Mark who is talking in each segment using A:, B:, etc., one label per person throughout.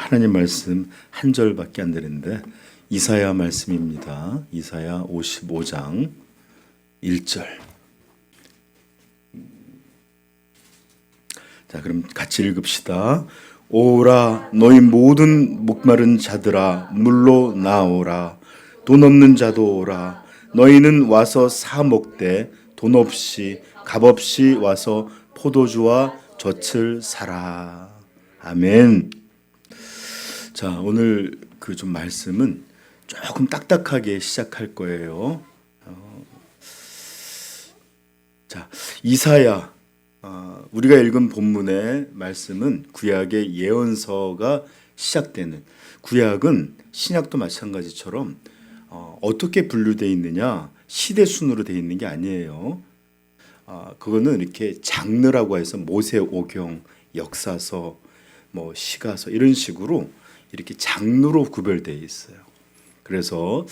A: 하나님 말씀 한 절밖에 안 되는데 이사야 말씀입니다. 이사야 55장 1절. 자, 그럼 같이 읽읍시다. 오라 너희 모든 목마른 자들아 물로 나오라. 돈 없는 자도 오라. 너희는 와서 사 먹되 돈 없이 값 없이 와서 포도주와 젖을 사라. 아멘. 자, 오늘 그 좀 말씀은 조금 딱딱하게 시작할 거예요. 자, 이사야, 우리가 읽은 본문의 말씀은 구약의 예언서가 시작되는, 구약은 신약도 마찬가지처럼 어떻게 분류되어 있느냐, 시대 순으로 되어 있는 게 아니에요. 그거는 이렇게 장르라고 해서 모세오경, 역사서, 뭐 시가서 이런 식으로 이렇게 장르로 구별되어 있어요. 그래서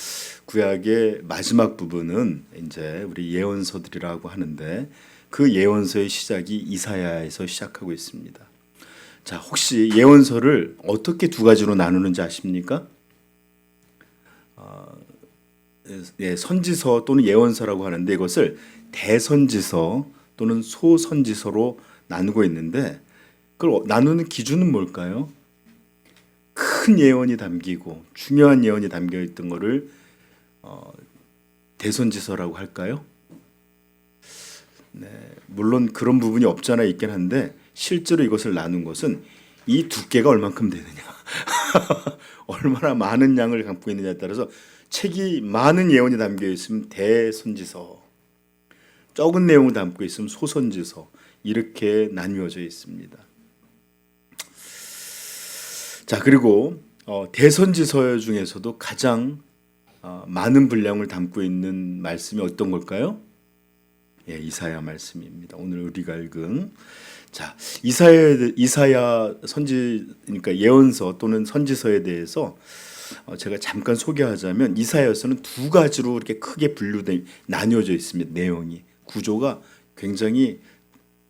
A: 구약의 마지막 부분은 이제 우리 예언서들이라고 하는데 그 예언서의 시작이 이사야에서 시작하고 있습니다. 자, 혹시 예언서를 어떻게 두 가지로 나누는지 아십니까? 선지서 또는 예언서라고 하는데 이것을 대선지서 또는 소선지서로 나누고 있는데 그걸 나누는 기준은 뭘까요? 큰 예언이 담기고 중요한 예언이 담겨 있던 것을 대선지서라고 할까요? 네, 물론 그런 부분이 없잖아 있긴 한데 실제로 이것을 나눈 것은 이 두께가 얼만큼 되느냐 얼마나 많은 양을 갖고 있느냐에 따라서 책이 많은 예언이 담겨 있으면 대선지서, 적은 내용을 담고 있으면 소선지서, 이렇게 나뉘어져 있습니다. 자, 그리고 대선지서 중에서도 가장 많은 분량을 담고 있는 말씀이 어떤 걸까요? 예, 이사야 말씀입니다. 오늘 우리가 읽은, 자, 이사야 선지, 그러니까 예언서 또는 선지서에 대해서 제가 잠깐 소개하자면 이사야서는 두 가지로 이렇게 크게 나뉘어져 있습니다. 내용이, 구조가 굉장히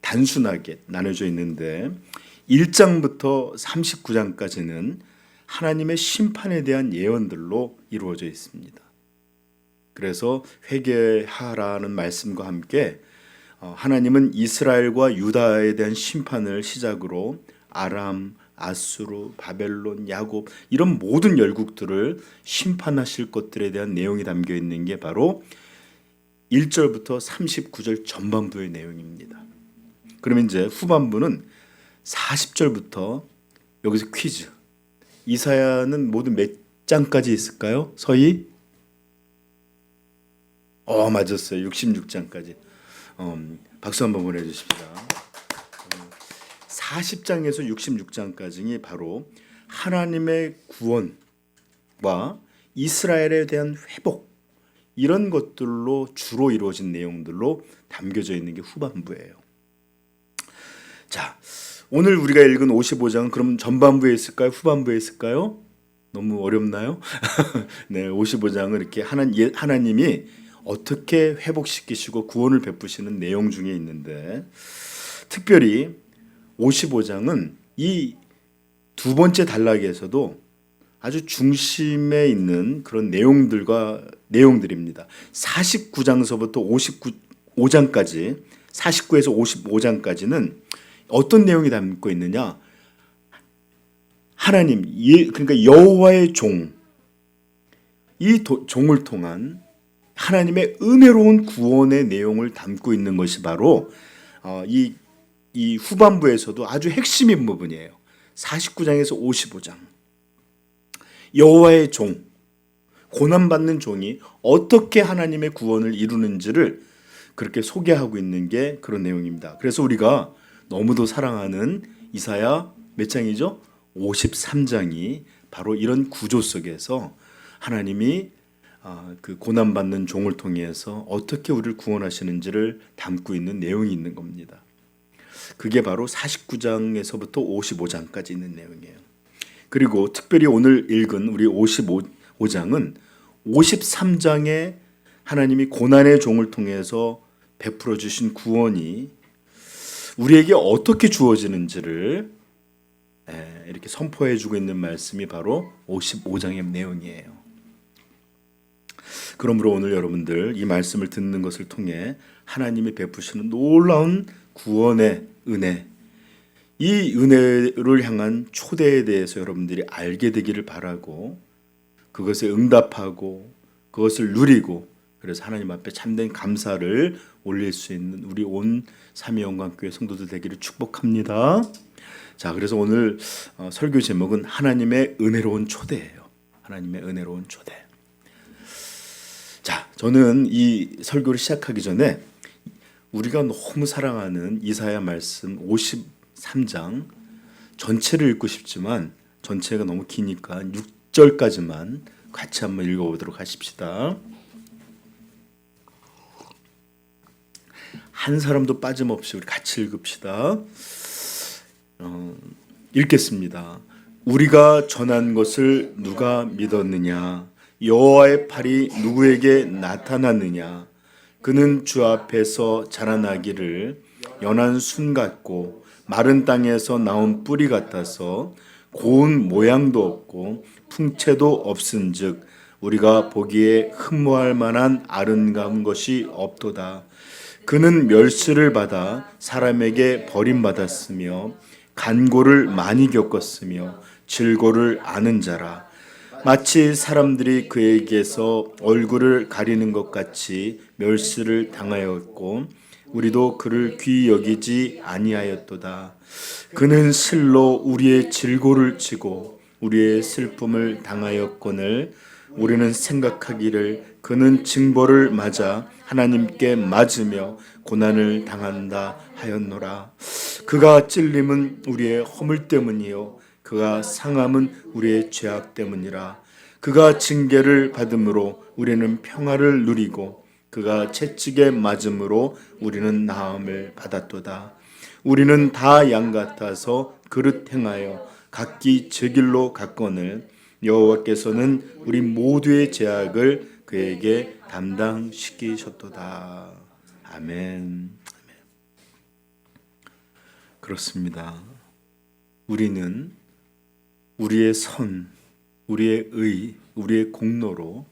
A: 단순하게 나눠져 있는데 1장부터 39장까지는 하나님의 심판에 대한 예언들로 이루어져 있습니다. 그래서 회개하라는 말씀과 함께 하나님은 이스라엘과 유다에 대한 심판을 시작으로 아람, 아수르, 바벨론, 야곱 이런 모든 열국들을 심판하실 것들에 대한 내용이 담겨 있는 게 바로 1절부터 39절 전반부의 내용입니다. 그러면 이제 후반부는 40절부터 여기서 퀴즈. 이사야는 모두 몇 장까지 있을까요? 서희? 맞았어요. 66장까지. 박수 한번 보내주십시다. 40장에서 66장까지 바로 하나님의 구원과 이스라엘에 대한 회복, 이런 것들로 주로 이루어진 내용들로 담겨져 있는 게 후반부예요. 자, 오늘 우리가 읽은 55장은 그럼 전반부에 있을까요? 후반부에 있을까요? 너무 어렵나요? 네, 55장은 이렇게 하나님이 어떻게 회복시키시고 구원을 베푸시는 내용 중에 있는데 특별히 55장은 이 두 번째 단락에서도 아주 중심에 있는 그런 내용들입니다. 49장서부터 55장까지, 49에서 55장까지는 어떤 내용이 담고 있느냐? 하나님, 그러니까 여호와의 종, 이 종을 통한 하나님의 은혜로운 구원의 내용을 담고 있는 것이 바로 이 후반부에서도 아주 핵심인 부분이에요. 49장에서 55장. 여호와의 종, 고난받는 종이 어떻게 하나님의 구원을 이루는지를 그렇게 소개하고 있는 게 그런 내용입니다. 그래서 우리가 너무도 사랑하는 이사야 몇 장이죠? 53장이 바로 이런 구조 속에서 하나님이 그 고난받는 종을 통해서 어떻게 우리를 구원하시는지를 담고 있는 내용이 있는 겁니다. 그게 바로 49장에서부터 55장까지 있는 내용이에요. 그리고 특별히 오늘 읽은 우리 55장은 53장에 하나님이 고난의 종을 통해서 베풀어 주신 구원이 우리에게 어떻게 주어지는지를 이렇게 선포해주고 있는 말씀이 바로 55장의 내용이에요. 그러므로 오늘 여러분들 이 말씀을 듣는 것을 통해 하나님이 베푸시는 놀라운 구원의 은혜, 이 은혜를 향한 초대에 대해서 여러분들이 알게 되기를 바라고 그것에 응답하고 그것을 누리고 그래서 하나님 앞에 참된 감사를 올릴 수 있는 우리 온 삼위영광교회 성도들 되기를 축복합니다. 자, 그래서 오늘 설교 제목은 하나님의 은혜로운 초대예요. 하나님의 은혜로운 초대. 자, 저는 이 설교를 시작하기 전에 우리가 너무 사랑하는 이사야 말씀 53장 전체를 읽고 싶지만 전체가 너무 기니까 6절까지만 같이 한번 읽어보도록 하십시다. 한 사람도 빠짐없이 우리 같이 읽읍시다. 읽겠습니다. 우리가 전한 것을 누가 믿었느냐? 여호와의 팔이 누구에게 나타났느냐? 그는 주 앞에서 자라나기를 연한 순 같고 마른 땅에서 나온 뿌리 같아서 고운 모양도 없고 풍채도 없은즉 우리가 보기에 흠모할 만한 아름다운 것이 없도다. 그는 멸시를 받아 사람에게 버림받았으며 간고를 많이 겪었으며 질고를 아는 자라. 마치 사람들이 그에게서 얼굴을 가리는 것 같이 멸시를 당하였고 우리도 그를 귀히 여기지 아니하였도다. 그는 실로 우리의 질고를 치고 우리의 슬픔을 당하였거늘 우리는 생각하기를 그는 징벌을 맞아 하나님께 맞으며 고난을 당한다 하였노라. 그가 찔림은 우리의 허물 때문이요 그가 상함은 우리의 죄악 때문이라. 그가 징계를 받음으로 우리는 평화를 누리고 그가 채찍에 맞음으로 우리는 나음을 받았도다. 우리는 다 양 같아서 그릇 행하여 각기 제 길로 갔거늘 여호와께서는 우리 모두의 죄악을 그에게 담당시키셨도다. 아멘. 그렇습니다. 우리는 우리의 선, 우리의 의, 우리의 공로로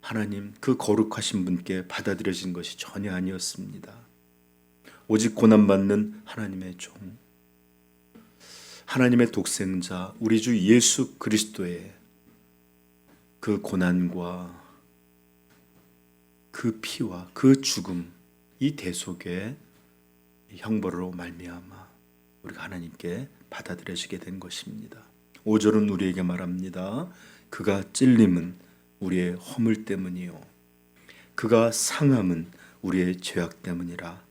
A: 하나님 그 거룩하신 분께 받아들여진 것이 전혀 아니었습니다. 오직 고난받는 하나님의 종, 하나님의 독생자 우리 주 예수 그리스도의 그 고난과 그 피와 그 죽음, 이 대속의 형벌로 말미암아 우리가 하나님께 받아들여지게 된 것입니다. 5절은 우리에게 말합니다. 그가 찔림은 우리의 허물 때문이요 그가 상함은 우리의 죄악 때문이라.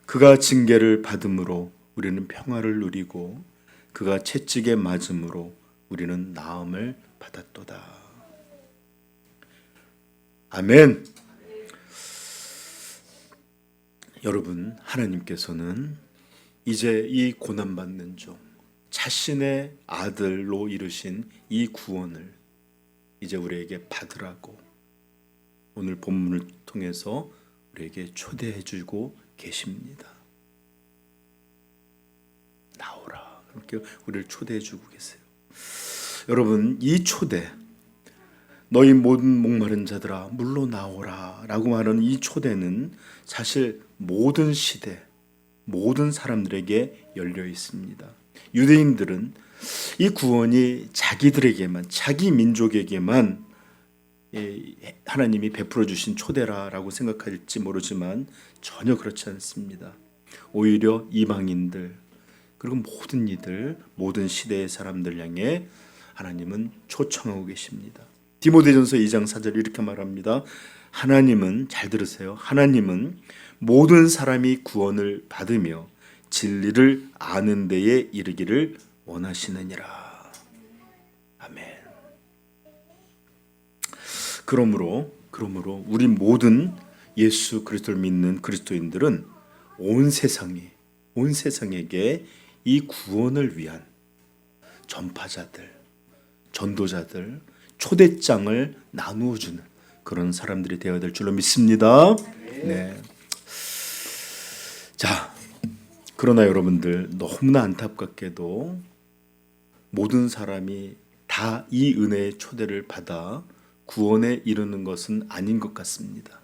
A: 그가 징계를 받음으로 우리는 평화를 누리고 그가 채찍에 맞음으로 우리는 나음을 받았도다. 아멘. 여러분, 하나님께서는 이제 이 고난받는 종, 자신의 아들로 이루신 이 구원을 이제 우리에게 받으라고 오늘 본문을 통해서 우리에게 초대해 주고 계십니다. 나오라. 이렇게 우리를 초대해 주고 계세요. 여러분, 이 초대, 너희 모든 목마른 자들아 물로 나오라 라고 말하는 이 초대는 사실 모든 시대, 모든 사람들에게 열려 있습니다. 유대인들은 이 구원이 자기들에게만, 자기 민족에게만 하나님이 베풀어 주신 초대라고 생각할지 모르지만 전혀 그렇지 않습니다. 오히려 이방인들 그리고 모든 이들, 모든 시대의 사람들 향해 하나님은 초청하고 계십니다. 디모데전서 2장 4절 이렇게 말합니다. 하나님은, 잘 들으세요, 하나님은 모든 사람이 구원을 받으며 진리를 아는 데에 이르기를 원하시느니라. 아멘. 그러므로 우리 모든 예수 그리스도를 믿는 그리스도인들은 온 세상에게 이 구원을 위한 전파자들, 전도자들, 초대장을 나누어 주는 그런 사람들이 되어야 될 줄로 믿습니다. 네. 자, 그러나 여러분들 너무나 안타깝게도 모든 사람이 다 이 은혜의 초대를 받아 구원에 이르는 것은 아닌 것 같습니다.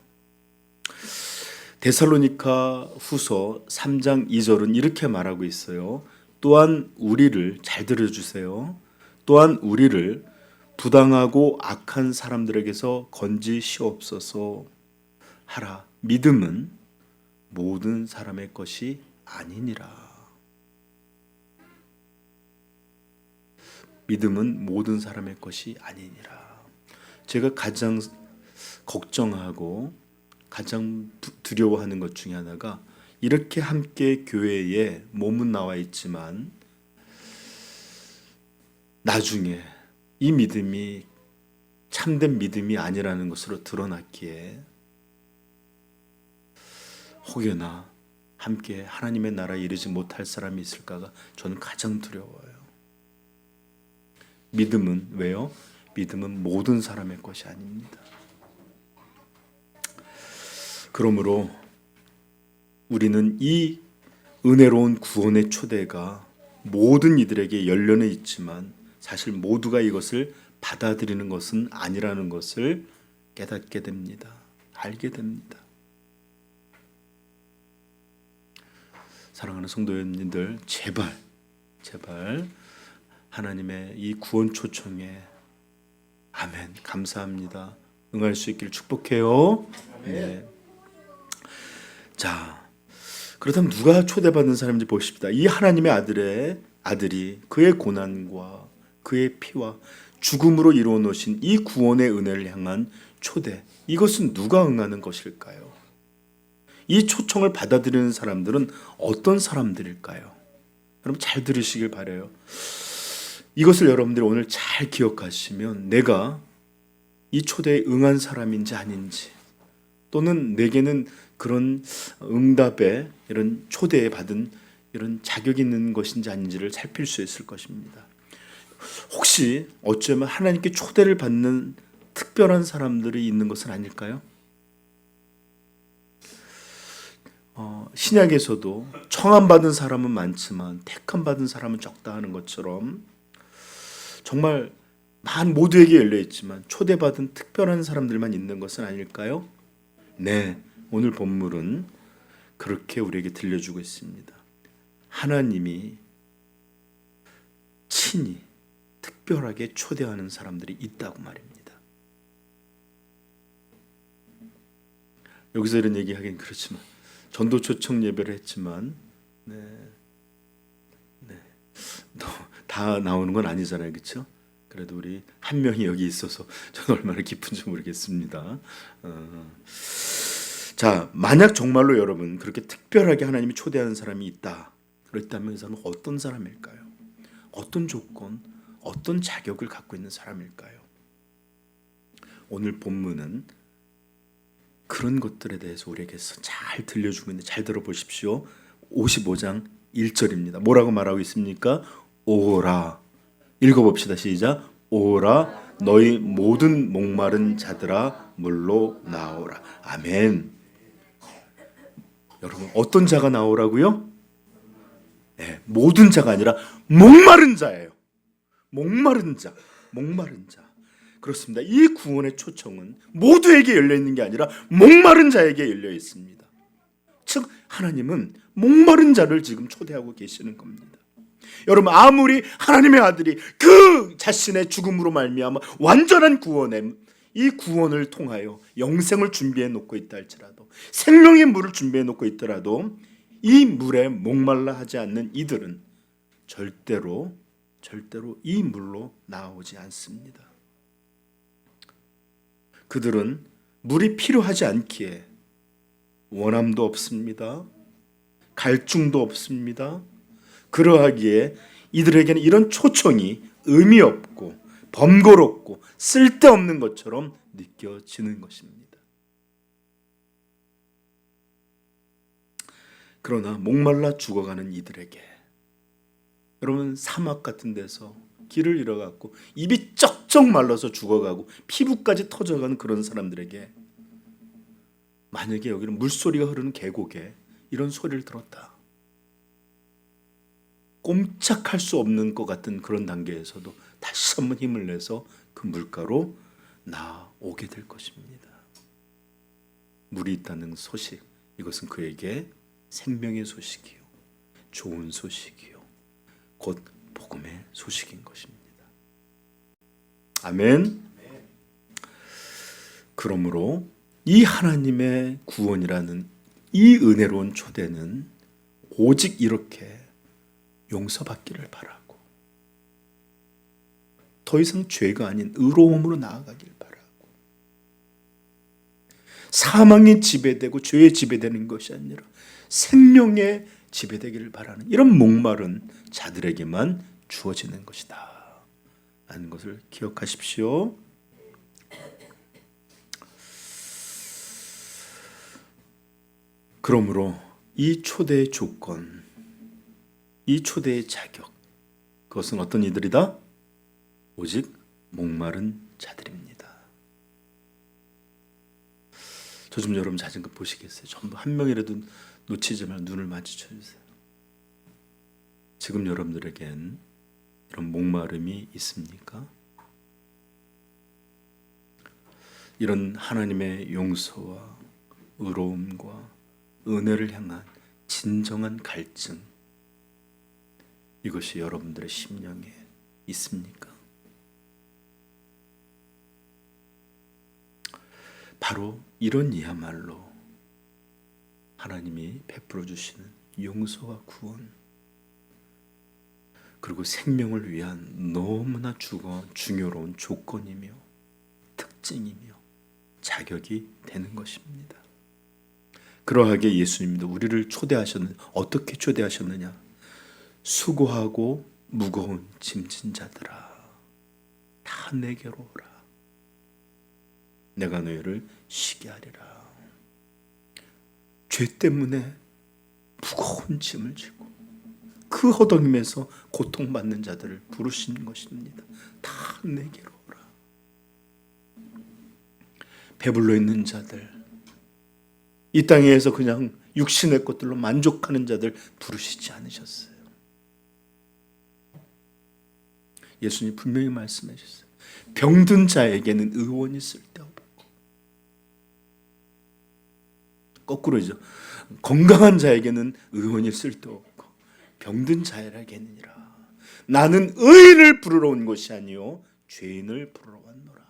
A: 데살로니가 후서 3장 2절은 이렇게 말하고 있어요. 또한 우리를, 잘 들어주세요. 또한 우리를 부당하고 악한 사람들에게서 건지시옵소서 하라. 믿음은 모든 사람의 것이 아니니라. 믿음은 모든 사람의 것이 아니니라. 제가 가장 걱정하고 가장 두려워하는 것 중에 하나가, 이렇게 함께 교회에 몸은 나와 있지만 나중에 이 믿음이 참된 믿음이 아니라는 것으로 드러났기에 혹여나 함께 하나님의 나라에 이르지 못할 사람이 있을까가 저는 가장 두려워요. 믿음은 왜요? 믿음은 모든 사람의 것이 아닙니다. 그러므로 우리는 이 은혜로운 구원의 초대가 모든 이들에게 열려는 있지만 사실 모두가 이것을 받아들이는 것은 아니라는 것을 깨닫게 됩니다. 알게 됩니다. 사랑하는 성도 여러분들, 제발 하나님의 이 구원 초청에 아멘, 감사합니다, 응할 수 있기를 축복해요. 네. 자, 그렇다면 누가 초대받은 사람인지 보십시다. 이 하나님의 아들이 그의 고난과 그의 피와 죽음으로 이루어 놓으신 이 구원의 은혜를 향한 초대, 이것은 누가 응하는 것일까요? 이 초청을 받아들이는 사람들은 어떤 사람들일까요? 여러분 잘 들으시길 바라요. 이것을 여러분들이 오늘 잘 기억하시면 내가 이 초대에 응한 사람인지 아닌지, 또는 내게는 그런 응답에, 이런 초대에 받은 이런 자격이 있는 것인지 아닌지를 살필 수 있을 것입니다. 혹시 어쩌면 하나님께 초대를 받는 특별한 사람들이 있는 것은 아닐까요? 신약에서도 청함받은 사람은 많지만 택함받은 사람은 적다 하는 것처럼 정말 모두에게 열려있지만 초대받은 특별한 사람들만 있는 것은 아닐까요? 네, 오늘 본문은 그렇게 우리에게 들려주고 있습니다. 하나님이 친히 특별하게 초대하는 사람들이 있다고 말입니다. 여기서 이런 얘기하기는 그렇지만 전도 초청 예배를 했지만 다 나오는 건 아니잖아요, 그렇죠? 그래도 우리 한 명이 여기 있어서 저는 얼마나 기쁜지 모르겠습니다. 자, 만약 정말로 여러분 그렇게 특별하게 하나님이 초대하는 사람이 있다, 그렇다면 그 사람은 어떤 사람일까요? 어떤 조건, 어떤 자격을 갖고 있는 사람일까요? 오늘 본문은 그런 것들에 대해서 우리에게서 잘 들려주고 있는데 잘 들어보십시오. 55장 1절입니다. 뭐라고 말하고 있습니까? 오라. 읽어봅시다. 시작. 오라 너희 모든 목마른 자들아 물로 나오라. 아멘. 여러분 어떤 자가 나오라고요? 네, 모든 자가 아니라 목마른 자예요. 목마른 자. 그렇습니다. 이 구원의 초청은 모두에게 열려있는 게 아니라 목마른 자에게 열려 있습니다. 즉 하나님은 목마른 자를 지금 초대하고 계시는 겁니다. 여러분 아무리 하나님의 아들이 그 자신의 죽음으로 말미암아 완전한 구원에, 이 구원을 통하여 영생을 준비해 놓고 있다 할지라도, 생명의 물을 준비해 놓고 있더라도 이 물에 목말라 하지 않는 이들은 절대로 이 물로 나오지 않습니다. 그들은 물이 필요하지 않기에 원함도 없습니다. 갈증도 없습니다. 그러하기에 이들에게는 이런 초청이 의미 없고 번거롭고 쓸데없는 것처럼 느껴지는 것입니다. 그러나 목말라 죽어가는 이들에게, 여러분 사막 같은 데서 길을 잃어갖고 입이 쩍쩍 말라서 죽어가고 피부까지 터져가는 그런 사람들에게, 만약에 여기는 물소리가 흐르는 계곡에 이런 소리를 들었다, 꼼짝할 수 없는 것 같은 그런 단계에서도 다시 한번 힘을 내서 그 물가로 나오게 될 것입니다. 물이 있다는 소식, 이것은 그에게 생명의 소식이요, 좋은 소식이요, 곧 복음의 소식인 것입니다. 아멘. 그러므로 이 하나님의 구원이라는 이 은혜로운 초대는 오직 이렇게 용서받기를 바라고, 더 이상 죄가 아닌 의로움으로 나아가길 바라고, 사망이 지배되고 죄에 지배되는 것이 아니라 생명에 지배되기를 바라는 이런 목마른 자들에게만 주어지는 것이다 라는 것을 기억하십시오. 그러므로 이 초대의 조건, 이 초대의 자격, 그것은 어떤 이들이다? 오직 목마른 자들입니다. 저 좀 여러분 자전거 보시겠어요? 전부 한 명이라도 놓치지 말고 눈을 마주쳐 주세요. 지금 여러분들에겐 이런 목마름이 있습니까? 이런 하나님의 용서와 의로움과 은혜를 향한 진정한 갈증, 이것이 여러분들의 심령에 있습니까? 바로 이런 이야말로 하나님이 베풀어 주시는 용서와 구원, 그리고 생명을 위한 너무나 중요로운 조건이며 특징이며 자격이 되는 것입니다. 그러하게 예수님도 우리를 어떻게 초대하셨느냐? 수고하고 무거운 짐진 자들아, 다 내게로 오라. 내가 너희를 쉬게 하리라. 죄 때문에 무거운 짐을 지고 그 허덕임에서 고통받는 자들을 부르시는 것입니다. 다 내게로 오라. 배불러 있는 자들, 이 땅에서 그냥 육신의 것들로 만족하는 자들 부르시지 않으셨어요. 예수님 분명히 말씀해 주셨어요. 병든 자에게는 의원이 쓸데없고, 거꾸로죠. 건강한 자에게는 의원이 쓸데없고 병든 자에게는이라. 나는 의인을 부르러 온 것이 아니요 죄인을 부르러 왔노라.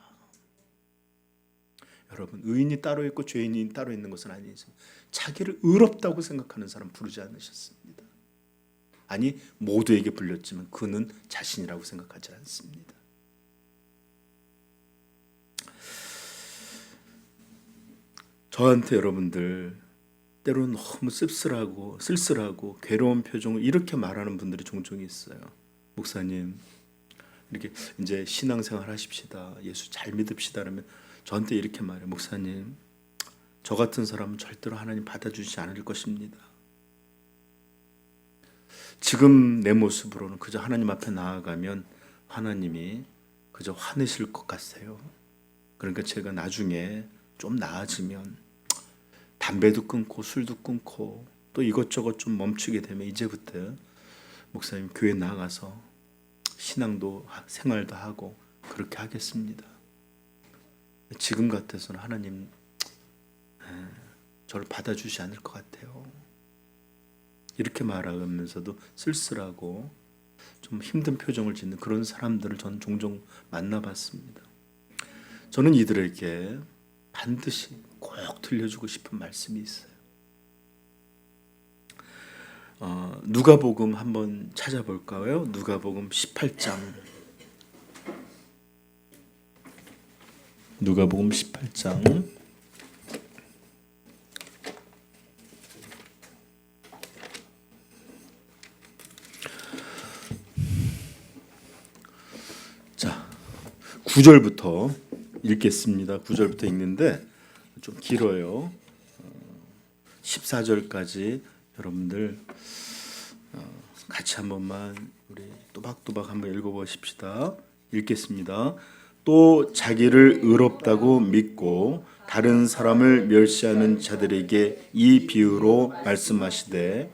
A: 여러분, 의인이 따로 있고 죄인이 따로 있는 것은 아니죠. 자기를 의롭다고 생각하는 사람 부르지 않으셨습니다. 아니, 모두에게 불렸지만 그는 자신이라고 생각하지 않습니다. 저한테 여러분들 때로는 너무 쓸쓸하고 괴로운 표정을 이렇게 말하는 분들이 종종 있어요. 목사님, 이렇게 이제 신앙생활 하십시다, 예수 잘 믿읍시다 그러면 저한테 이렇게 말해요. 목사님, 저 같은 사람은 절대로 하나님 받아주지 않을 것입니다. 지금 내 모습으로는 그저 하나님 앞에 나아가면 하나님이 그저 화내실 것 같아요. 그러니까 제가 나중에 좀 나아지면 담배도 끊고 술도 끊고 또 이것저것 좀 멈추게 되면 이제부터 목사님 교회 나가서 신앙도 생활도 하고 그렇게 하겠습니다. 지금 같아서는 하나님 저를 받아주지 않을 것 같아요. 이렇게 말하면서도 쓸쓸하고 좀 힘든 표정을 짓는 그런 사람들을 저는 종종 만나봤습니다. 저는 이들에게 반드시 꼭 들려주고 싶은 말씀이 있어요. 누가복음 한번 찾아볼까요? 누가복음 18장. 누가복음 18장. 자, 9절부터 읽겠습니다. 9절부터 읽는데 좀 길어요. 14절까지 여러분들 같이 한 번만 우리 또박또박 한번 읽어보십시다. 읽겠습니다. 또 자기를 의롭다고 믿고 다른 사람을 멸시하는 자들에게 이 비유로 말씀하시되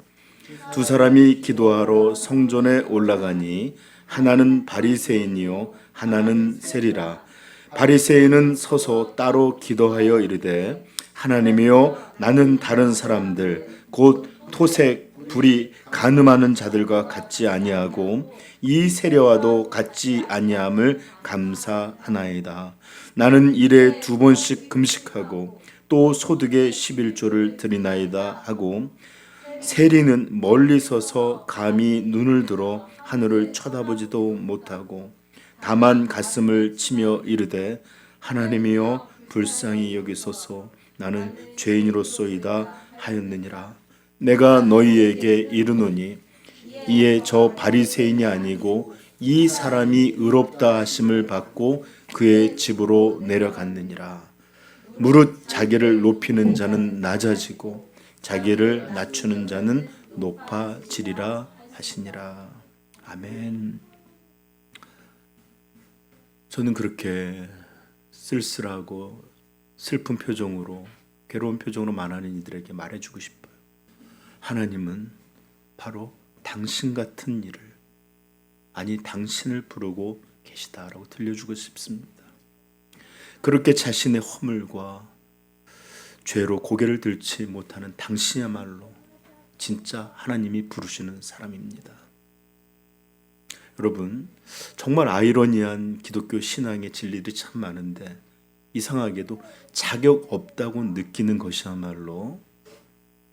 A: 두 사람이 기도하러 성전에 올라가니 하나는 바리새인이요 하나는 세리라. 바리새인은 서서 따로 기도하여 이르되 하나님이여 나는 다른 사람들 곧 토색 불이 간음하는 자들과 같지 아니하고 이 세례와도 같지 아니함을 감사하나이다. 나는 일에 2번씩 금식하고 또 소득의 11조를 드리나이다 하고 세리는 멀리 서서 감히 눈을 들어 하늘을 쳐다보지도 못하고 다만 가슴을 치며 이르되 하나님이여 불쌍히 여기소서 나는 죄인으로소이다 하였느니라. 내가 너희에게 이르노니 이에 저 바리새인이 아니고 이 사람이 의롭다 하심을 받고 그의 집으로 내려갔느니라. 무릇 자기를 높이는 자는 낮아지고 자기를 낮추는 자는 높아지리라 하시니라. 아멘. 저는 그렇게 쓸쓸하고 슬픈 표정으로 괴로운 표정으로 말하는 이들에게 말해주고 싶어요. 하나님은 바로 당신 같은 일을 아니 당신을 부르고 계시다라고 들려주고 싶습니다. 그렇게 자신의 허물과 죄로 고개를 들지 못하는 당신이야말로 진짜 하나님이 부르시는 사람입니다. 여러분, 정말 아이러니한 기독교 신앙의 진리들이 참 많은데 이상하게도 자격 없다고 느끼는 것이야말로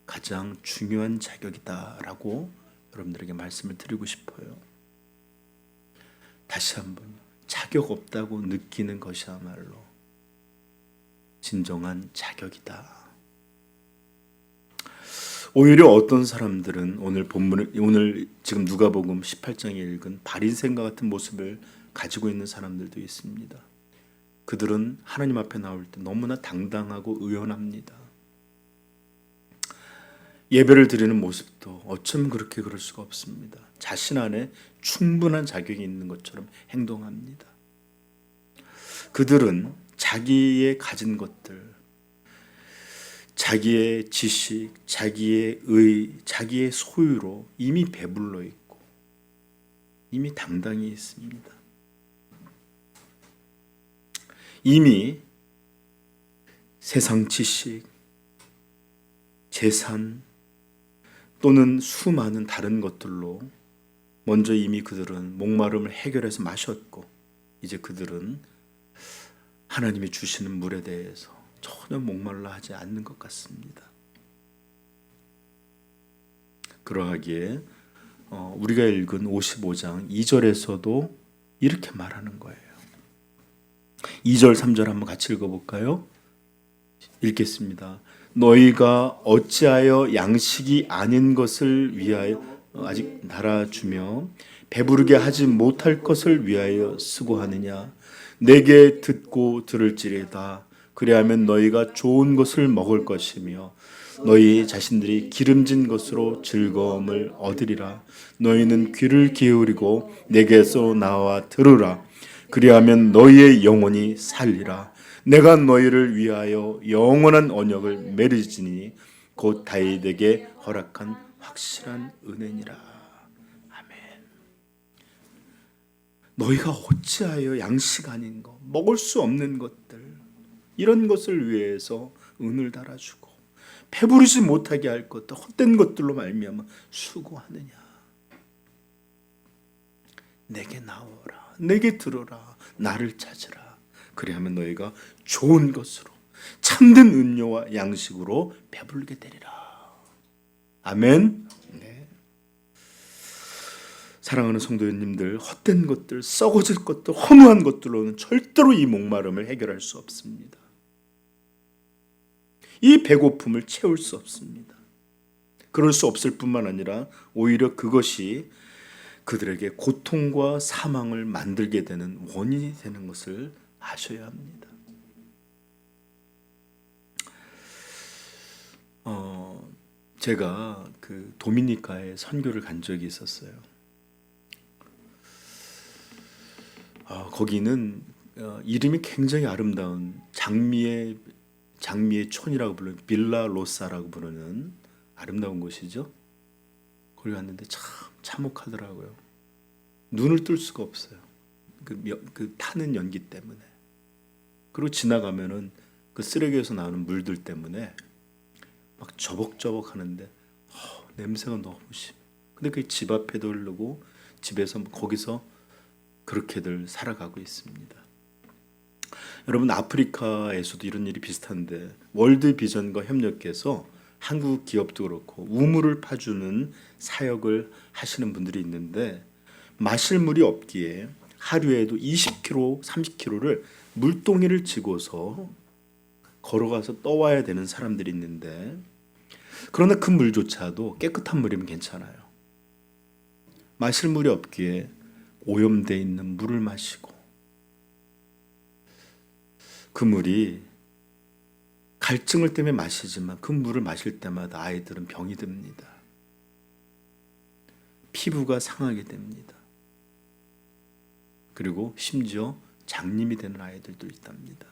A: 가장 중요한 자격이다라고 여러분들에게 말씀을 드리고 싶어요. 다시 한번 자격 없다고 느끼는 것이야말로 진정한 자격이다. 오히려 어떤 사람들은 오늘 지금 누가복음 18장에 읽은 바리새인과 같은 모습을 가지고 있는 사람들도 있습니다. 그들은 하나님 앞에 나올 때 너무나 당당하고 의연합니다. 예배를 드리는 모습도 어쩜 그렇게 그럴 수가 없습니다. 자신 안에 충분한 자격이 있는 것처럼 행동합니다. 그들은 자기의 가진 것들, 자기의 지식, 자기의 의, 자기의 소유로 이미 배불러 있고 이미 당당히 있습니다. 이미 세상 지식, 재산 또는 수많은 다른 것들로 먼저 이미 그들은 목마름을 해결해서 마셨고 이제 그들은 하나님이 주시는 물에 대해서 전혀 목말라 하지 않는 것 같습니다. 그러하기에 우리가 읽은 55장 2절에서도 이렇게 말하는 거예요. 2절 3절 한번 같이 읽어볼까요? 읽겠습니다. 너희가 어찌하여 양식이 아닌 것을 위하여 아직 달아주며 배부르게 하지 못할 것을 위하여 수고하느냐. 내게 듣고 들을지리다. 그리하면 너희가 좋은 것을 먹을 것이며 너희 자신들이 기름진 것으로 즐거움을 얻으리라. 너희는 귀를 기울이고 내게서 나와 들으라. 그리하면 너희의 영혼이 살리라. 내가 너희를 위하여 영원한 언약을 맺으리니 곧 다윗에게 허락한 확실한 은혜니라. 아멘. 너희가 어찌하여 양식 아닌 것, 먹을 수 없는 것들, 이런 것을 위해서 은을 달아주고 배부르지 못하게 할 것들, 헛된 것들로 말미암아 수고하느냐. 내게 나오라, 내게 들어라, 나를 찾으라. 그리하면 너희가 좋은 것으로 참된 음료와 양식으로 배부르게 되리라. 아멘. 네. 사랑하는 성도님들, 헛된 것들, 썩어질 것들, 허무한 것들로는 절대로 이 목마름을 해결할 수 없습니다. 이 배고픔을 채울 수 없습니다. 그럴 수 없을 뿐만 아니라 오히려 그것이 그들에게 고통과 사망을 만들게 되는 원인이 되는 것을 아셔야 합니다. 제가 그 도미니카에 선교를 간 적이 있었어요. 거기는 이름이 굉장히 아름다운 장미의 촌이라고 부르는 빌라 로사라고 부르는 아름다운 곳이죠. 거기 갔는데 참 참혹하더라고요. 눈을 뜰 수가 없어요. 그 타는 연기 때문에. 그리고 지나가면은 그 쓰레기에서 나오는 물들 때문에 막 저벅저벅 하는데 냄새가 너무 심해. 근데 그게 집 앞에도 흐르고 집에서 거기서 그렇게들 살아가고 있습니다. 여러분, 아프리카에서도 이런 일이 비슷한데 월드비전과 협력해서 한국 기업도 그렇고 우물을 파주는 사역을 하시는 분들이 있는데 마실 물이 없기에 하루에도 20km, 30km를 물동이를 지고서 걸어가서 떠와야 되는 사람들이 있는데, 그러나 그 물조차도 깨끗한 물이면 괜찮아요. 마실 물이 없기에 오염되어 있는 물을 마시고, 그 물이 갈증을 때문에 마시지만 그 물을 마실 때마다 아이들은 병이 듭니다. 피부가 상하게 됩니다. 그리고 심지어 장님이 되는 아이들도 있답니다.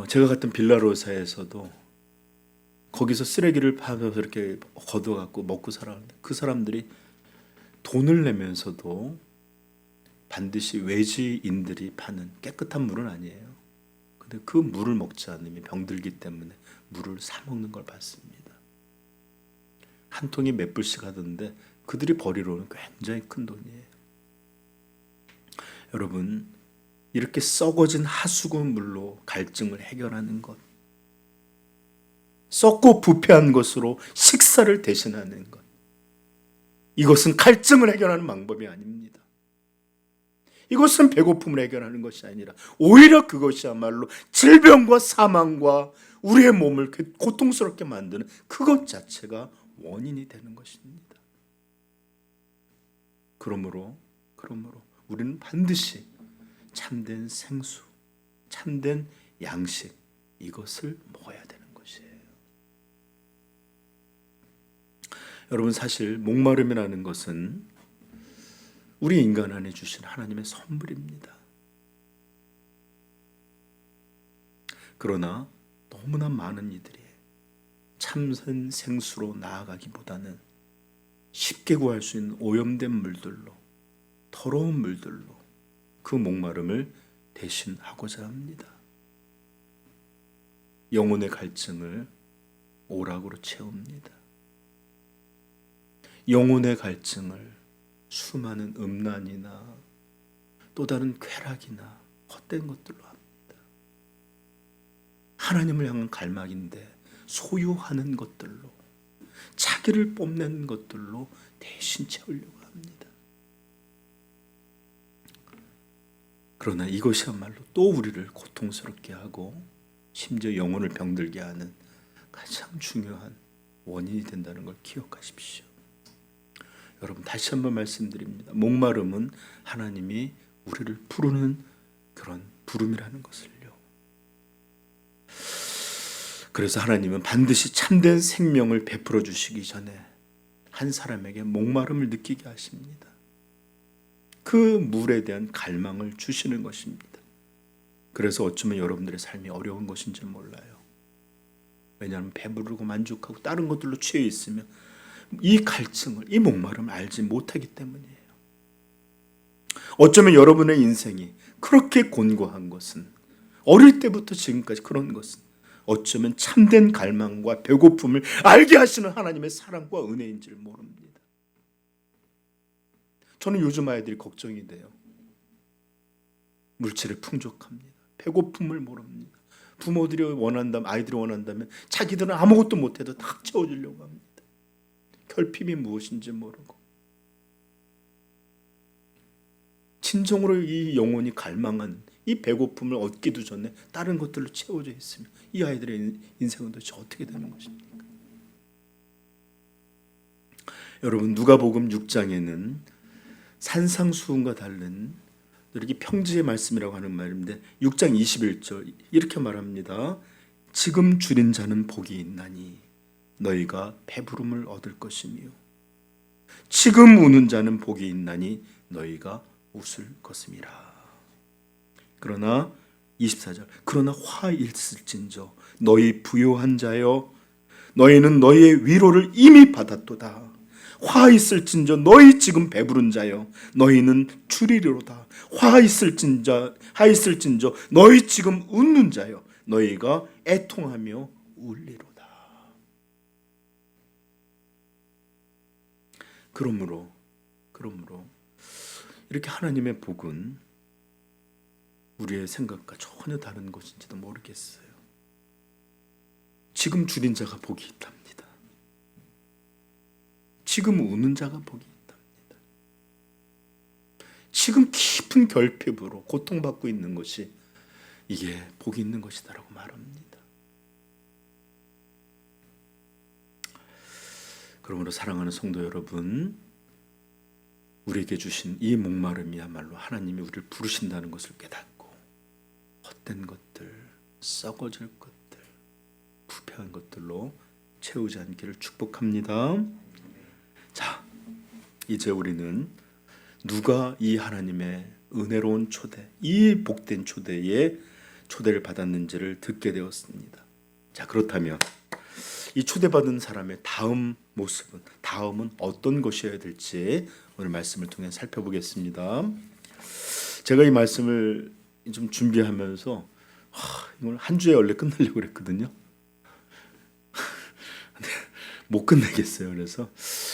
A: 제가 갔던 빌라로사에서도 거기서 쓰레기를 파서 이렇게 걷어갖고 먹고 살았는데 그 사람들이 돈을 내면서도 반드시 외지인들이 파는 깨끗한 물은 아니에요. 근데 그 물을 먹지 않으면 병들기 때문에 물을 사 먹는 걸 봤습니다. 한 통이 몇 불씩 하던데 그들이 버리러는 굉장히 큰 돈이에요. 여러분, 이렇게 썩어진 하수구 물로 갈증을 해결하는 것, 썩고 부패한 것으로 식사를 대신하는 것, 이것은 갈증을 해결하는 방법이 아닙니다. 이것은 배고픔을 해결하는 것이 아니라 오히려 그것이야말로 질병과 사망과 우리의 몸을 고통스럽게 만드는 그것 자체가 원인이 되는 것입니다. 그러므로 우리는 반드시 참된 생수, 참된 양식, 이것을 먹어야 되는 것이에요. 여러분, 사실 목마름이라는 것은 우리 인간 안에 주신 하나님의 선물입니다. 그러나 너무나 많은 이들이 참된 생수로 나아가기보다는 쉽게 구할 수 있는 오염된 물들로, 더러운 물들로 그 목마름을 대신하고자 합니다. 영혼의 갈증을 오락으로 채웁니다. 영혼의 갈증을 수많은 음란이나 또 다른 쾌락이나 헛된 것들로 합니다. 하나님을 향한 갈망인데 소유하는 것들로, 자기를 뽐내는 것들로 대신 채우려고 합니다. 그러나 이것이야말로 또 우리를 고통스럽게 하고 심지어 영혼을 병들게 하는 가장 중요한 원인이 된다는 걸 기억하십시오. 여러분, 다시 한번 말씀드립니다. 목마름은 하나님이 우리를 부르는 그런 부름이라는 것을요. 그래서 하나님은 반드시 참된 생명을 베풀어 주시기 전에 한 사람에게 목마름을 느끼게 하십니다. 그 물에 대한 갈망을 주시는 것입니다. 그래서 어쩌면 여러분들의 삶이 어려운 것인지 몰라요. 왜냐하면 배부르고 만족하고 다른 것들로 취해 있으면 이 갈증을, 이 목마름을 알지 못하기 때문이에요. 어쩌면 여러분의 인생이 그렇게 곤고한 것은, 어릴 때부터 지금까지 그런 것은 어쩌면 참된 갈망과 배고픔을 알게 하시는 하나님의 사랑과 은혜인지를 모릅니다. 저는 요즘 아이들이 걱정이 돼요. 물질에 풍족합니다. 배고픔을 모릅니다. 부모들이 원한다면, 아이들이 원한다면 자기들은 아무것도 못해도 다 채워주려고 합니다. 결핍이 무엇인지 모르고 진정으로 이 영혼이 갈망한 이 배고픔을 얻기도 전에 다른 것들로 채워져 있으면 이 아이들의 인생은 도대체 어떻게 되는 것입니까? 여러분, 누가복음 6장에는 산상수훈과 다른 이렇게 평지의 말씀이라고 하는 말인데 6장 21절 이렇게 말합니다. 지금 줄인 자는 복이 있나니 너희가 배부름을 얻을 것이며 지금 우는 자는 복이 있나니 너희가 웃을 것임이라. 그러나 24절. 그러나 화 있을진저 너희 부요한 자여 너희는 너희의 위로를 이미 받았도다. 화 있을진저 너희 지금 배부른 자여 너희는 줄이리로다. 화 있을진저 너희 지금 웃는 자여 너희가 애통하며 울리로다. 그러므로 이렇게 하나님의 복은 우리의 생각과 전혀 다른 것인지도 모르겠어요. 지금 줄인 자가 복이 있답니다. 지금 우는 자가 복이 있답니다. 지금 깊은 결핍으로 고통받고 있는 것이 이게 복이 있는 것이다라고 말합니다. 그러므로 사랑하는 성도 여러분, 우리에게 주신 이 목마름이야말로 하나님이 우리를 부르신다는 것을 깨닫고 헛된 것들, 썩어질 것들, 부패한 것들로 채우지 않기를 축복합니다. 자, 이제 우리는 누가 이 하나님의 은혜로운 초대, 이 복된 초대에 초대를 받았는지를 듣게 되었습니다. 자, 그렇다면 이 초대받은 사람의 다음은 어떤 것이어야 될지 오늘 말씀을 통해 살펴보겠습니다. 제가 이 말씀을 좀 준비하면서 이걸 한 주에 원래 끝내려고 그랬거든요. 못 끝내겠어요. 그래서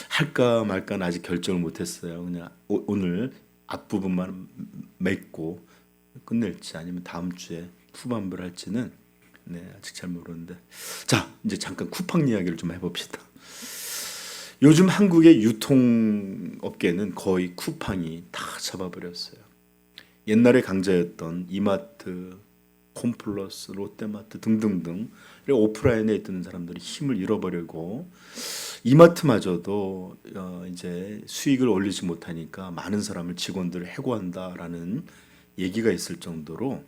A: 할까 말까는 아직 결정을 못했어요. 그냥 오늘 앞부분만 맺고 끝낼지 아니면 다음 주에 후반부를 할지는 아직 잘 모르는데, 자, 이제 잠깐 쿠팡 이야기를 좀 해봅시다. 요즘 한국의 유통업계는 거의 쿠팡이 다 잡아버렸어요. 옛날에 강자였던 이마트, 홈플러스, 롯데마트 등등등 오프라인에 있던 사람들이 힘을 잃어버리고 이마트마저도 이제 수익을 올리지 못하니까 많은 사람을 직원들을 해고한다라는 얘기가 있을 정도로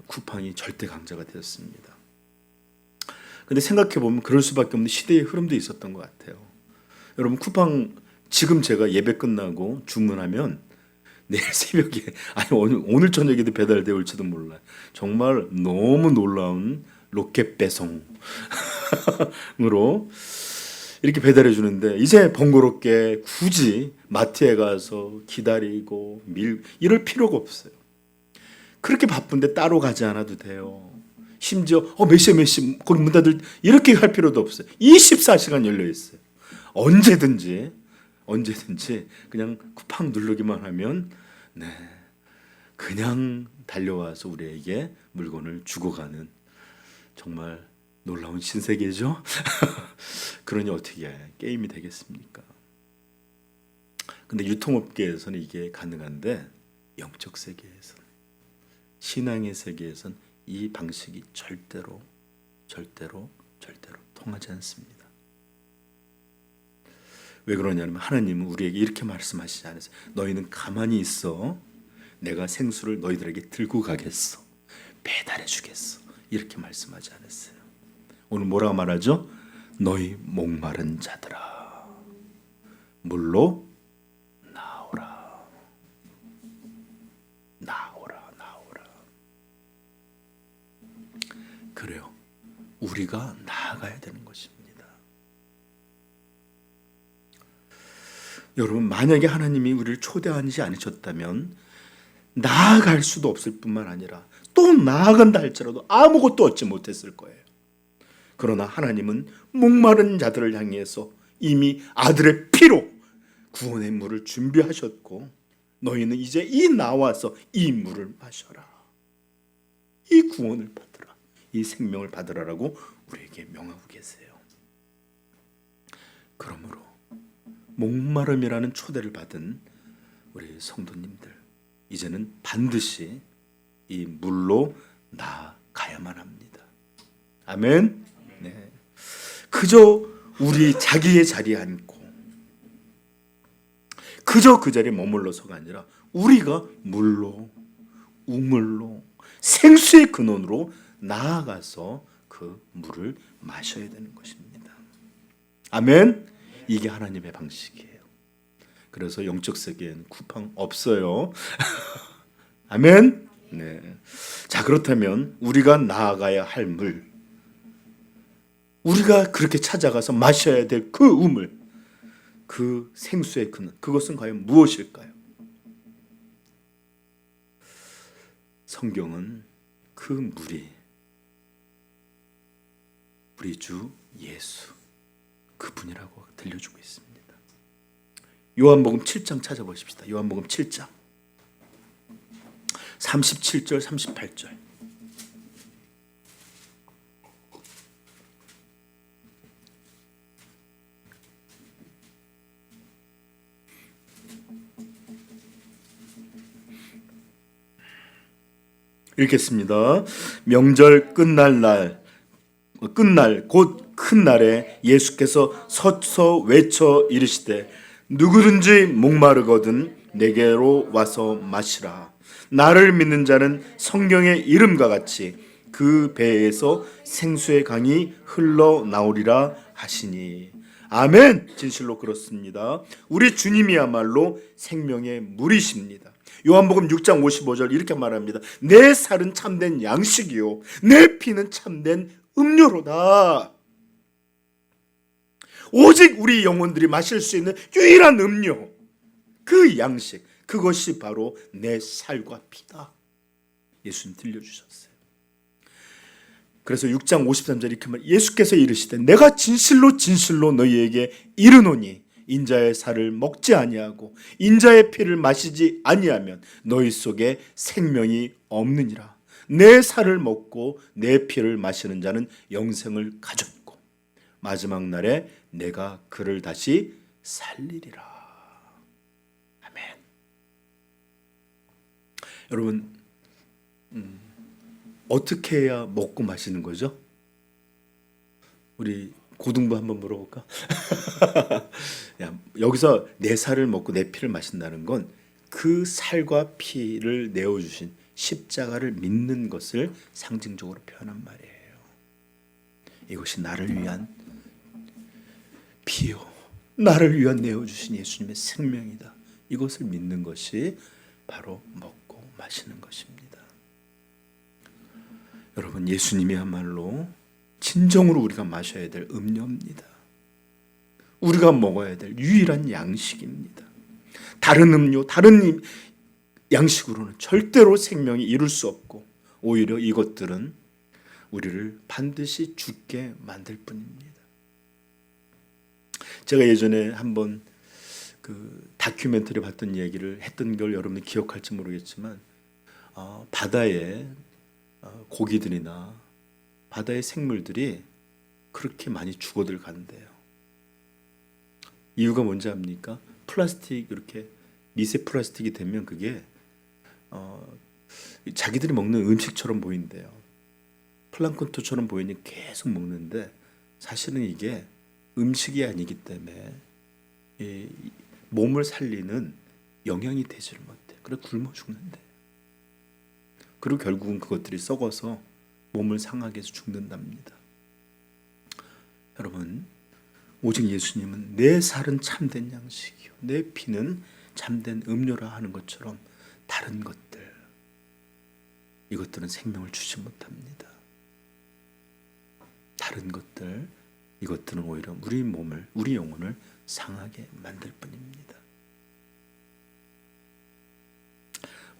A: 쿠팡이 절대 강자가 되었습니다. 근데 생각해보면 그럴 수밖에 없는 시대의 흐름도 있었던 것 같아요. 여러분, 쿠팡 지금 제가 예배 끝나고 주문하면 내일 새벽에 아니 오늘 저녁에도 배달되어 올지도 몰라요. 정말 너무 놀라운 로켓 배송으로 이렇게 배달해 주는데 이제 번거롭게 굳이 마트에 가서 기다리고 이럴 필요가 없어요. 그렇게 바쁜데 따로 가지 않아도 돼요. 심지어 몇 시 거기 문 닫을 이렇게 할 필요도 없어요. 24시간 열려 있어요. 언제든지 그냥 쿠팡 누르기만 하면 그냥 달려와서 우리에게 물건을 주고 가는 정말 놀라운 신세계죠. 그러니 어떻게 게임이 되겠습니까? 근데 유통업계에서는 이게 가능한데 영적 세계에서는, 신앙의 세계에서는 이 방식이 절대로 통하지 않습니다. 왜 그러냐면 하나님은 우리에게 이렇게 말씀하시지 않으세요. 너희는 가만히 있어. 내가 생수를 너희들에게 들고 가겠어. 배달해 주겠어. 이렇게 말씀하지 않았어요. 오늘 뭐라고 말하죠? 너희 목마른 자들아 물로 나오라. 그래요. 우리가 나아가야 되는 것입니다. 여러분, 만약에 하나님이 우리를 초대하지 않으셨다면 나아갈 수도 없을 뿐만 아니라 또 나아간다 할지라도 아무것도 얻지 못했을 거예요. 그러나 하나님은 목마른 자들을 향해서 이미 아들의 피로 구원의 물을 준비하셨고 너희는 이제 이 나와서 이 물을 마셔라. 이 구원을 받으라. 이 생명을 받으라라고 우리에게 명하고 계세요. 그러므로 목마름이라는 초대를 받은 우리 성도님들, 이제는 반드시 이 물로 나아가야만 합니다. 아멘. 네. 그저 우리 자기의 자리에 앉고 그저 그 자리에 머물러서가 아니라 우리가 물로, 우물로, 생수의 근원으로 나아가서 그 물을 마셔야 되는 것입니다. 아멘. 이게 하나님의 방식이에요. 그래서 영적 세계엔 쿠팡 없어요. 아멘. 네. 자, 자, 그렇다면 우리가 나아가야 할 물, 우리가 그렇게 찾아가서 마셔야 될 그 우물, 그 생수의 근원, 그것은 과연 무엇일까요? 성경은 그 물이 우리 주 예수 그분이라고 들려주고 있습니다. 요한복음 7장 찾아보십시다. 요한복음 7장 37절 38절. 읽겠습니다. 명절 끝날 곧 큰 날에 예수께서 서서 외쳐 이르시되 누구든지 목마르거든 내게로 와서 마시라. 나를 믿는 자는 성경의 이름과 같이 그 배에서 생수의 강이 흘러나오리라 하시니. 아멘. 진실로 그렇습니다. 우리 주님이야말로 생명의 물이십니다. 요한복음 6장 55절 이렇게 말합니다. 내 살은 참된 양식이요 내 피는 참된 음료로다. 오직 우리 영혼들이 마실 수 있는 유일한 음료, 그 양식, 그것이 바로 내 살과 피다. 예수님 들려주셨어요. 그래서 6장 53절 이렇게 말, 예수께서 이르시되 내가 진실로 진실로 너희에게 이르노니 인자의 살을 먹지 아니하고 인자의 피를 마시지 아니하면 너희 속에 생명이 없느니라. 내 살을 먹고 내 피를 마시는 자는 영생을 가졌고 마지막 날에 내가 그를 다시 살리리라. 아멘. 여러분, 어떻게 해야 먹고 마시는 거죠? 우리 고등부 한번 물어볼까? 야, 여기서 내 살을 먹고 내 피를 마신다는 건 그 살과 피를 내어주신 십자가를 믿는 것을 상징적으로 표현한 말이에요. 이것이 나를 위한 피요, 나를 위한 내어주신 예수님의 생명이다. 이것을 믿는 것이 바로 먹고 마시는 것입니다. 여러분, 예수님이야말로 진정으로 우리가 마셔야 될 음료입니다. 우리가 먹어야 될 유일한 양식입니다. 다른 음료, 다른 양식으로는 절대로 생명이 이룰 수 없고 오히려 이것들은 우리를 반드시 죽게 만들 뿐입니다. 제가 예전에 한번 그 다큐멘터리 봤던 얘기를 했던 걸 여러분이 기억할지 모르겠지만 바다에 고기들이나 바다의 생물들이 그렇게 많이 죽어들 간대요. 이유가 뭔지 압니까? 플라스틱, 이렇게 미세 플라스틱이 되면 그게 자기들이 먹는 음식처럼 보인대요. 플랑크톤처럼 보이니 계속 먹는데 사실은 이게 음식이 아니기 때문에 이 몸을 살리는 영양이 되지를 못해. 그래 굶어 죽는데. 그리고 결국은 그것들이 썩어서 몸을 상하게 해서 죽는답니다. 여러분, 오직 예수님은 내 살은 참된 양식이요 내 피는 참된 음료라 하는 것처럼 다른 것들, 이것들은 생명을 주지 못합니다. 다른 것들, 이것들은 오히려 우리 몸을, 우리 영혼을 상하게 만들 뿐입니다.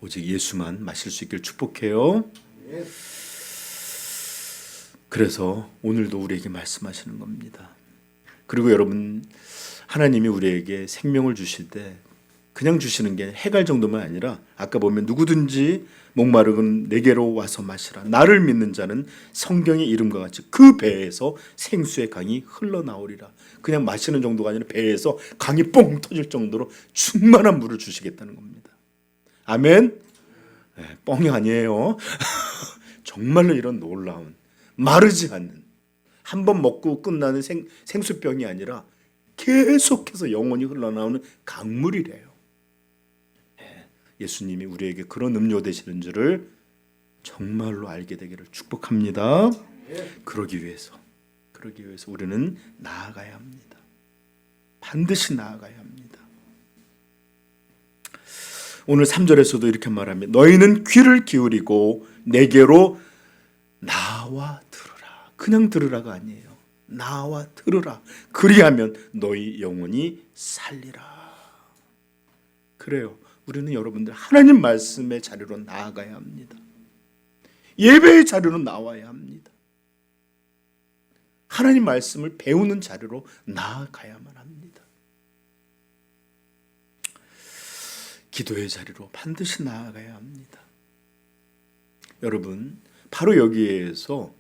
A: 오직 예수만 마실 수 있길 축복해요. 그래서 오늘도 우리에게 말씀하시는 겁니다. 그리고 여러분, 하나님이 우리에게 생명을 주실 때 그냥 주시는 게 해갈 정도만 아니라 아까 보면 누구든지 목마르건 내게로 와서 마시라. 나를 믿는 자는 성경의 이름과 같이 그 배에서 생수의 강이 흘러나오리라. 그냥 마시는 정도가 아니라 배에서 강이 뻥 터질 정도로 충만한 물을 주시겠다는 겁니다. 아멘. 네, 뻥이 아니에요. 정말로 이런 놀라운, 마르지 않는, 한 번 먹고 끝나는 생수병이 아니라 계속해서 영원히 흘러나오는 강물이래요. 예수님이 우리에게 그런 음료 되시는 줄을 정말로 알게 되기를 축복합니다. 그러기 위해서 우리는 나아가야 합니다. 반드시 나아가야 합니다. 오늘 3절에서도 이렇게 말합니다. 너희는 귀를 기울이고 내게로 나와 들으라. 그냥 들으라가 아니에요. 나와 들으라. 그리하면 너희 영혼이 살리라. 그래요. 우리는 여러분들 하나님 말씀의 자리로 나아가야 합니다. 예배의 자리로 나와야 합니다. 하나님 말씀을 배우는 자리로 나아가야만 합니다. 기도의 자리로 반드시 나아가야 합니다. 여러분, 바로 여기에서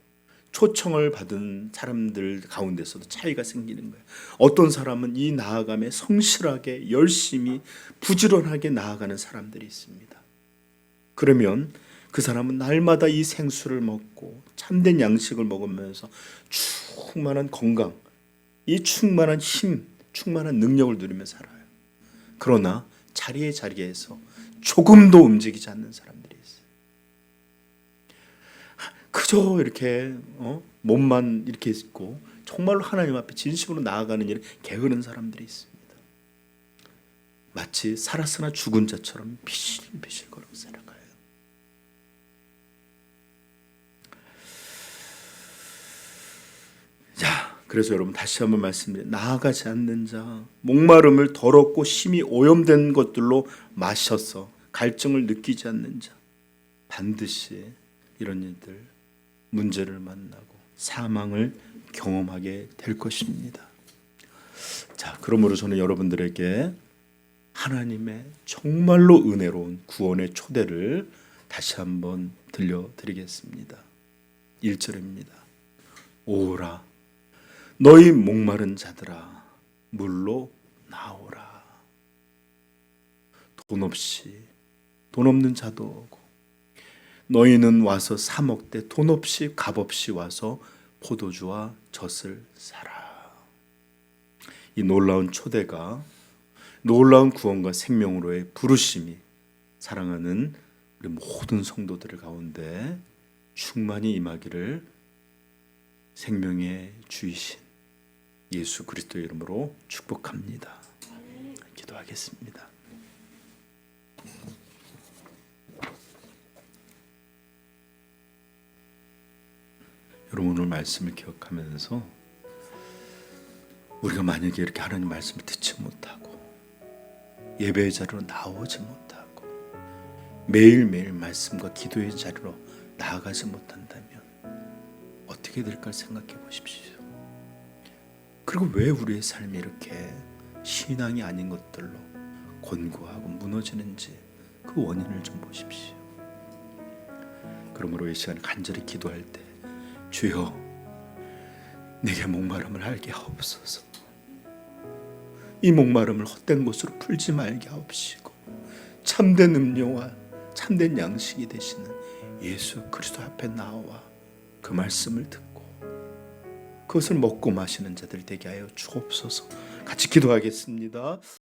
A: 초청을 받은 사람들 가운데서도 차이가 생기는 거예요. 어떤 사람은 이 나아감에 성실하게 열심히 부지런하게 나아가는 사람들이 있습니다. 그러면 그 사람은 날마다 이 생수를 먹고 참된 양식을 먹으면서 충만한 건강, 이 충만한 힘, 충만한 능력을 누리며 살아요. 그러나 자리에서 조금도 움직이지 않는 사람들이 있어요. 그저 이렇게 몸만 이렇게 있고 정말로 하나님 앞에 진심으로 나아가는 일에 게으른 사람들이 있습니다. 마치 살았으나 죽은 자처럼 비실비실 걸어 살아가요. 자, 그래서 여러분 다시 한번 말씀드려요. 나아가지 않는 자, 목마름을 더럽고 심히 오염된 것들로 마셔서 갈증을 느끼지 않는 자, 반드시 이런 일들, 문제를 만나고 사망을 경험하게 될 것입니다. 자, 그러므로 저는 여러분들에게 하나님의 정말로 은혜로운 구원의 초대를 다시 한번 들려드리겠습니다. 1절입니다. 오라 너희 목마른 자들아 물로 나오라. 돈 없는 자도 오고 너희는 와서 사 먹되 돈 없이 값없이 와서 포도주와 젖을 사라. 이 놀라운 초대가 놀라운 구원과 생명으로의 부르심이 사랑하는 우리 모든 성도들 가운데 충만히 임하기를 생명의 주이신 예수 그리스도의 이름으로 축복합니다. 기도하겠습니다. 여러분, 오늘 말씀을 기억하면서 우리가 만약에 이렇게 하나님 말씀을 듣지 못하고 예배의 자리로 나오지 못하고 매일매일 말씀과 기도의 자리로 나아가지 못한다면 어떻게 될까 생각해 보십시오. 그리고 왜 우리의 삶이 이렇게 신앙이 아닌 것들로 곤고하고 무너지는지 그 원인을 좀 보십시오. 그러므로 이 시간에 간절히 기도할 때 주여 내게 목마름을 알게 하옵소서. 이 목마름을 헛된 것으로 풀지 말게 하옵시고 참된 음료와 참된 양식이 되시는 예수 그리스도 앞에 나와 그 말씀을 듣고 그것을 먹고 마시는 자들 되게 하여 주옵소서. 같이 기도하겠습니다.